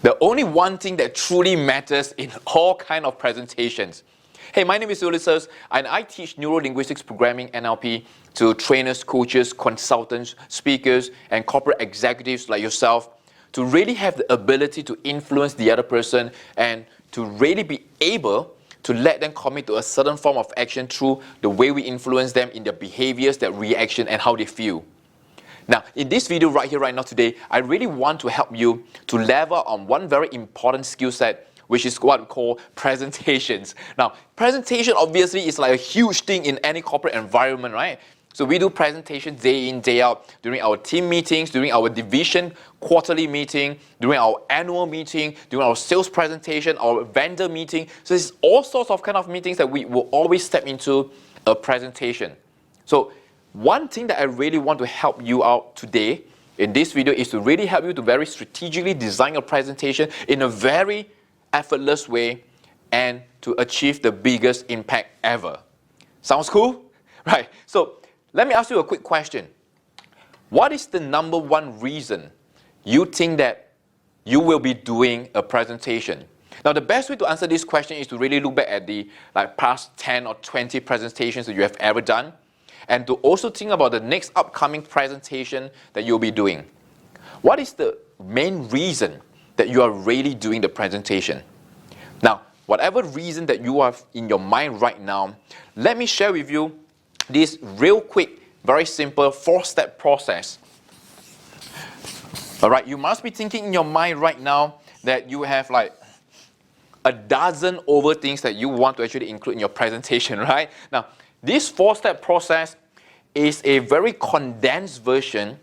The only one thing that truly matters in all kind of presentations. Hey, my name is Ulysses, and I teach Neuro-Linguistics Programming, NLP, to trainers, coaches, consultants, speakers, and corporate executives like yourself to really have the ability to influence the other person and to really be able to let them commit to a certain form of action through the way we influence them in their behaviors, their reaction, and how they feel. Now, in this video right here, right now, today, I really want to help you to level on one very important skill set, which is what we call presentations. Now, presentation obviously is like a huge thing in any corporate environment, right? So we do presentations day in, day out, during our team meetings, during our division quarterly meeting, during our annual meeting, during our sales presentation, our vendor meeting. So there's all sorts of kind of meetings that we will always step into a presentation. So one thing that I really want to help you out today in this video is to really help you to very strategically design a presentation in a very effortless way and to achieve the biggest impact ever. Sounds cool? Right. So let me ask you a quick question. What is the number one reason you think that you will be doing a presentation? Now, the best way to answer this question is to really look back at the past 10 or 20 presentations that you have ever done, and to also think about the next upcoming presentation that you'll be doing. What is the main reason that you are really doing the presentation? Now, whatever reason that you have in your mind right now, let me share with you this real quick, very simple 4-step process. All right, you must be thinking in your mind right now that you have like a dozen over things that you want to actually include in your presentation, right? Now, this 4-step process is a very condensed version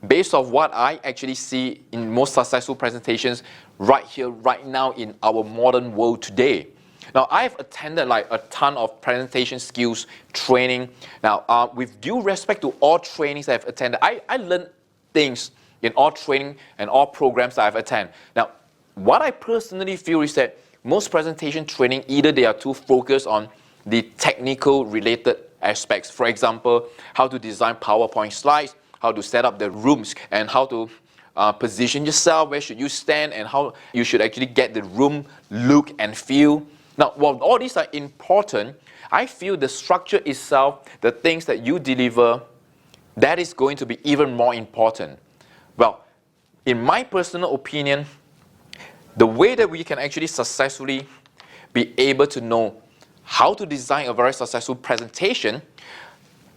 based on what I actually see in most successful presentations right here, right now in our modern world today. Now, I've attended like a ton of presentation skills training. Now, with due respect to all trainings I've attended, I learned things in all training and all programs that I've attended. Now, what I personally feel is that most presentation training, either they are too focused on the technical related aspects. For example, how to design PowerPoint slides, how to set up the rooms, and how to position yourself, where should you stand, and how you should actually get the room look and feel. Now, while all these are important, I feel the structure itself, the things that you deliver, that is going to be even more important. Well, in my personal opinion, the way that we can actually successfully be able to know how to design a very successful presentation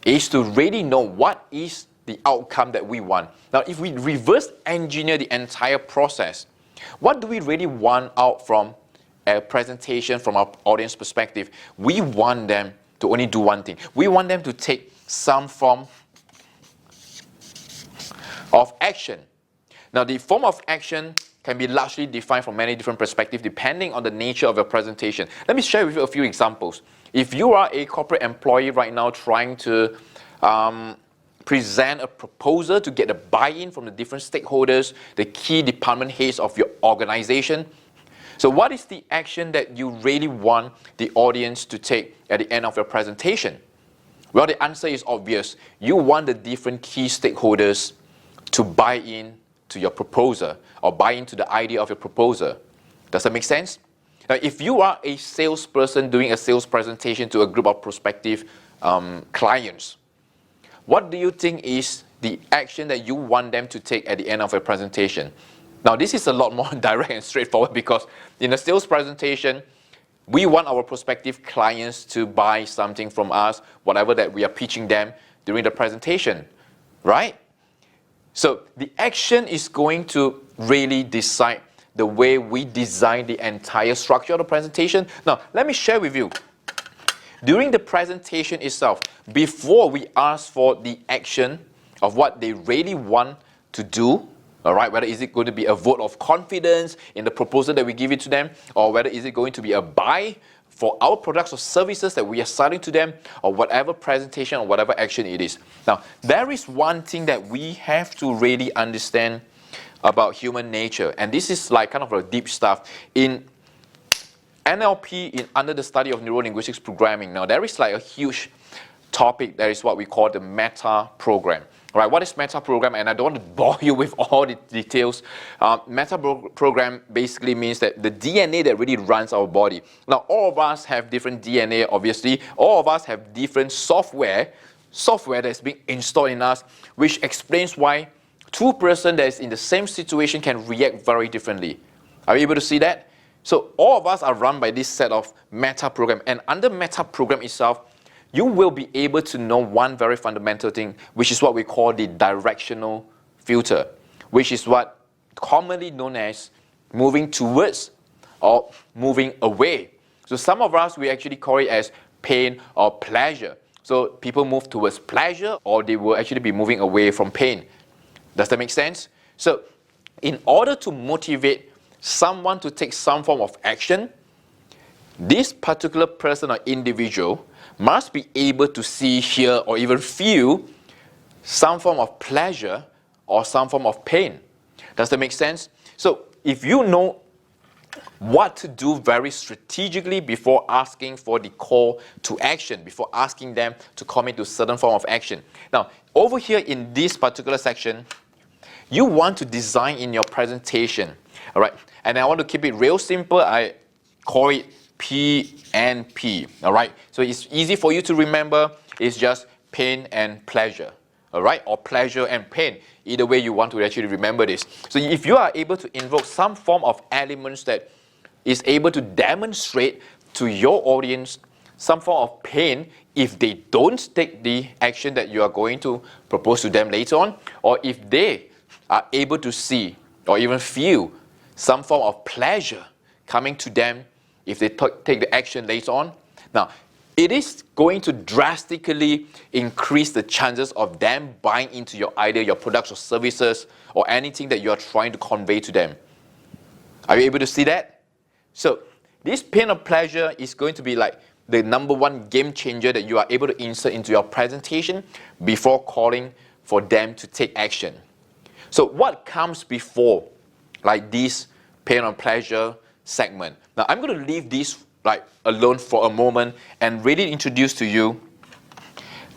is to really know what is the outcome that we want. Now, if we reverse engineer the entire process, what do we really want out from a presentation from our audience perspective? We want them to only do one thing. We want them to take some form of action. Now, the form of action can be largely defined from many different perspectives depending on the nature of your presentation. Let me share with you a few examples. If you are a corporate employee right now trying to present a proposal to get a buy-in from the different stakeholders, the key department heads of your organization, so what is the action that you really want the audience to take at the end of your presentation? Well, the answer is obvious. You want the different key stakeholders to buy in to your proposal or buy into the idea of your proposal. Does that make sense? Now, if you are a salesperson doing a sales presentation to a group of prospective clients, what do you think is the action that you want them to take at the end of a presentation? Now, this is a lot more direct and straightforward because in a sales presentation, we want our prospective clients to buy something from us, whatever that we are pitching them during the presentation, right? So the action is going to really decide the way we design the entire structure of the presentation. Now, let me share with you. During the presentation itself, before we ask for the action of what they really want to do, all right, whether is it going to be a vote of confidence in the proposal that we give it to them, or whether is it going to be a buy for our products or services that we are selling to them, or whatever presentation or whatever action it is. Now, there is one thing that we have to really understand about human nature, and this is like kind of a deep stuff. In NLP, under the study of Neuro-Linguistics Programming, now there is like a huge topic that is what we call the meta program. All right, what is meta-program? And I don't want to bore you with all the details. Meta-program basically means that the DNA that really runs our body. Now, all of us have different DNA, obviously. All of us have different software that's being installed in us, which explains why two persons that is in the same situation can react very differently. Are you able to see that? So all of us are run by this set of meta-program. And under meta-program itself, you will be able to know one very fundamental thing, which is what we call the directional filter, which is what commonly known as moving towards or moving away. So some of us, we actually call it as pain or pleasure. So people move towards pleasure, or they will actually be moving away from pain. Does that make sense? So in order to motivate someone to take some form of action, this particular person or individual must be able to see, hear, or even feel some form of pleasure or some form of pain. Does that make sense? So if you know what to do very strategically before asking for the call to action, before asking them to commit to a certain form of action. Now, over here in this particular section, you want to design in your presentation, all right? And I want to keep it real simple. I call it PNP, all right? So it's easy for you to remember. It's just pain and pleasure, all right? Or pleasure and pain. Either way you want to actually remember this. So if you are able to invoke some form of elements that is able to demonstrate to your audience some form of pain if they don't take the action that you are going to propose to them later on, or if they are able to see or even feel some form of pleasure coming to them if they take the action later on. Now, it is going to drastically increase the chances of them buying into your idea, your products or services, or anything that you are trying to convey to them. Are you able to see that? So this pain or pleasure is going to be like the number one game changer that you are able to insert into your presentation before calling for them to take action. So what comes before like this pain or pleasure segment? Now I'm going to leave this like alone for a moment and really introduce to you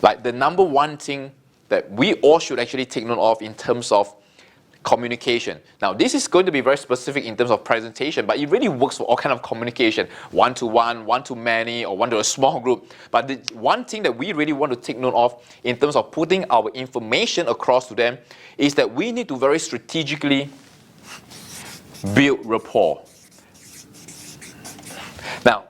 like the number one thing that we all should actually take note of in terms of communication. Now this is going to be very specific in terms of presentation, but it really works for all kind of communication, one-to-one, one-to-many, or one to a small group. But the one thing that we really want to take note of in terms of putting our information across to them is that we need to very strategically build rapport. Now,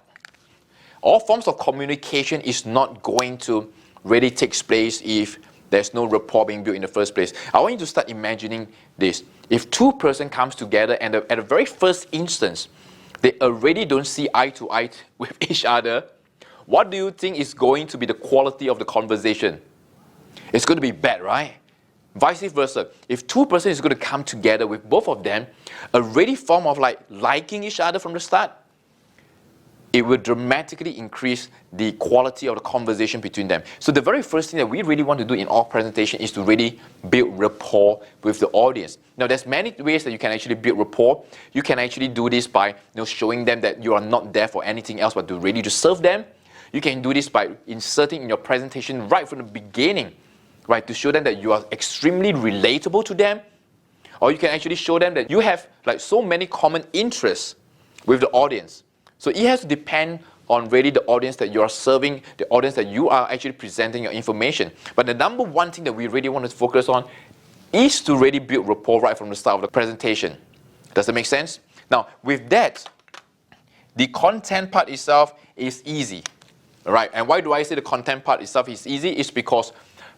all forms of communication is not going to really take place if there's no rapport being built in the first place. I want you to start imagining this. If two persons comes together and at the very first instance, they already don't see eye to eye with each other, what do you think is going to be the quality of the conversation? It's going to be bad, right? Vice versa. If two persons is going to come together with both of them, already form of like liking each other from the start, it will dramatically increase the quality of the conversation between them. So the very first thing that we really want to do in our presentation is to really build rapport with the audience. Now there's many ways that you can actually build rapport. You can actually do this by showing them that you are not there for anything else but to really to serve them. You can do this by inserting in your presentation right from the beginning, right, to show them that you are extremely relatable to them. Or you can actually show them that you have like so many common interests with the audience. So it has to depend on really the audience that you are serving, the audience that you are actually presenting your information. But the number one thing that we really want to focus on is to really build rapport right from the start of the presentation. Does that make sense? Now, with that, the content part itself is easy. All right? And why do I say the content part itself is easy? It's because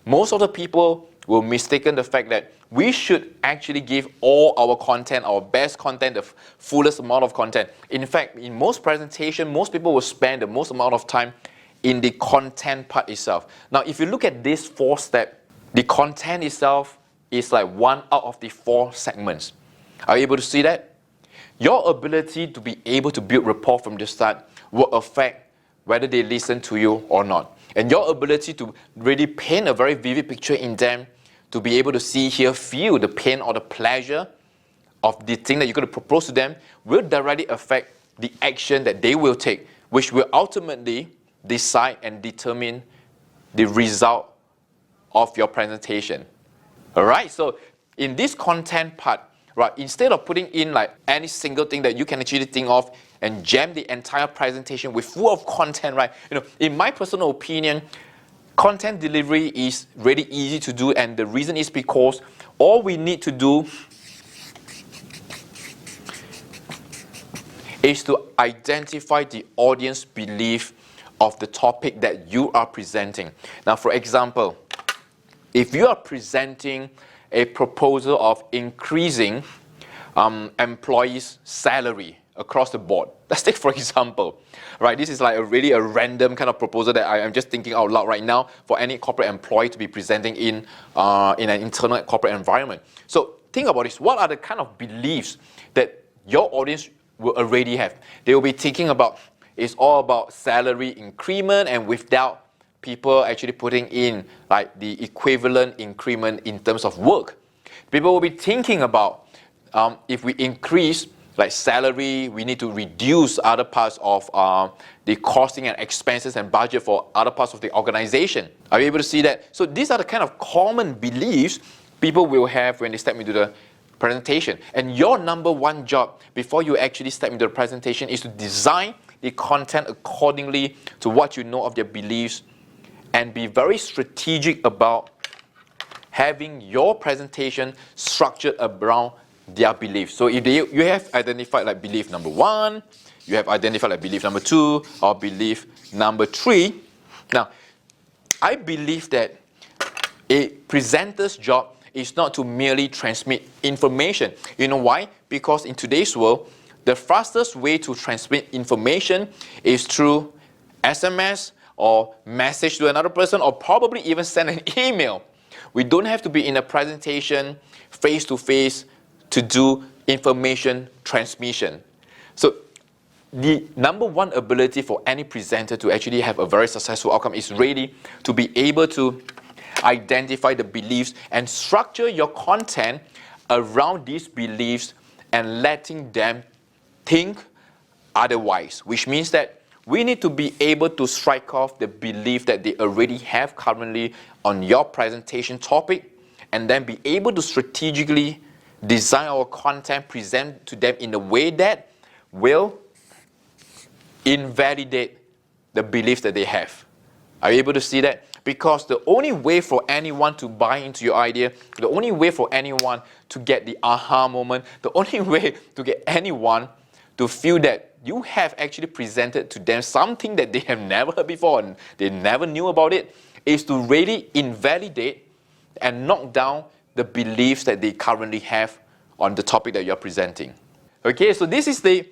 most of the people will mistaken the fact that we should actually give all our content, our best content, the fullest amount of content. In fact, in most presentations, most people will spend the most amount of time in the content part itself. Now, if you look at this 4 steps, the content itself is like 1 out of the 4 segments. Are you able to see that? Your ability to be able to build rapport from the start will affect whether they listen to you or not. And your ability to really paint a very vivid picture in them, to be able to see, hear, feel the pain or the pleasure of the thing that you're going to propose to them will directly affect the action that they will take, which will ultimately decide and determine the result of your presentation. All right, so in this content part, right, instead of putting in like any single thing that you can actually think of and jam the entire presentation with full of content, right? In my personal opinion, content delivery is really easy to do, and the reason is because all we need to do is to identify the audience belief of the topic that you are presenting. Now, for example, if you are presenting a proposal of increasing employees' salary across the board, let's take for example, right? This is like really a random kind of proposal that I am just thinking out loud right now for any corporate employee to be presenting in an internal corporate environment. So think about this. What are the kind of beliefs that your audience will already have? They will be thinking about, it's all about salary increment, and without people actually putting in like the equivalent increment in terms of work. People will be thinking about if we increase like salary, we need to reduce other parts of the costing and expenses and budget for other parts of the organization. Are you able to see that? So these are the kind of common beliefs people will have when they step into the presentation. And your number one job before you actually step into the presentation is to design the content accordingly to what you know of their beliefs, and be very strategic about having your presentation structured around their beliefs. So if you have identified like belief number 1, you have identified like belief number 2, or belief number 3. Now, I believe that a presenter's job is not to merely transmit information. You know why? Because in today's world, the fastest way to transmit information is through SMS or message to another person, or probably even send an email. We don't have to be in a presentation face-to-face to do information transmission. So the number one ability for any presenter to actually have a very successful outcome is really to be able to identify the beliefs and structure your content around these beliefs and letting them think otherwise, which means that we need to be able to strike off the belief that they already have currently on your presentation topic, and then be able to strategically design our content, present to them in a way that will invalidate the beliefs that they have. Are you able to see that? Because the only way for anyone to buy into your idea, the only way for anyone to get the aha moment, the only way to get anyone to feel that you have actually presented to them something that they have never heard before and they never knew about it, is to really invalidate and knock down the beliefs that they currently have on the topic that you're presenting. Okay, so this is the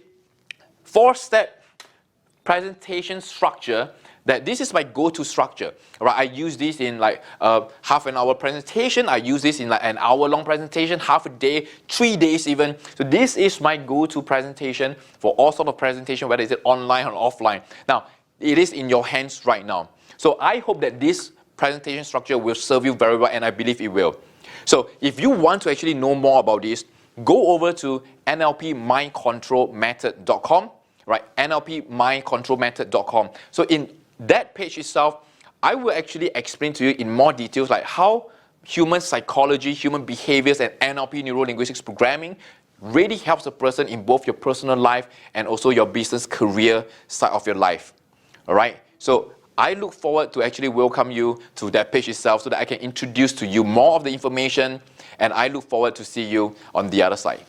4-step presentation structure. That this is my go-to structure, right? I use this in like half an hour presentation. I use this in like an hour-long presentation, half a day, 3 days even. So this is my go-to presentation for all sort of presentation, whether it's online or offline. Now, it is in your hands right now. So I hope that this presentation structure will serve you very well, and I believe it will. So if you want to actually know more about this, go over to nlpmindcontrolmethod.com, right? nlpmindcontrolmethod.com. So in that page itself, I will actually explain to you in more details like how human psychology, human behaviors, and NLP, Neuro-Linguistics Programming, really helps a person in both your personal life and also your business career side of your life. All right? So I look forward to actually welcome you to that page itself so that I can introduce to you more of the information, and I look forward to see you on the other side.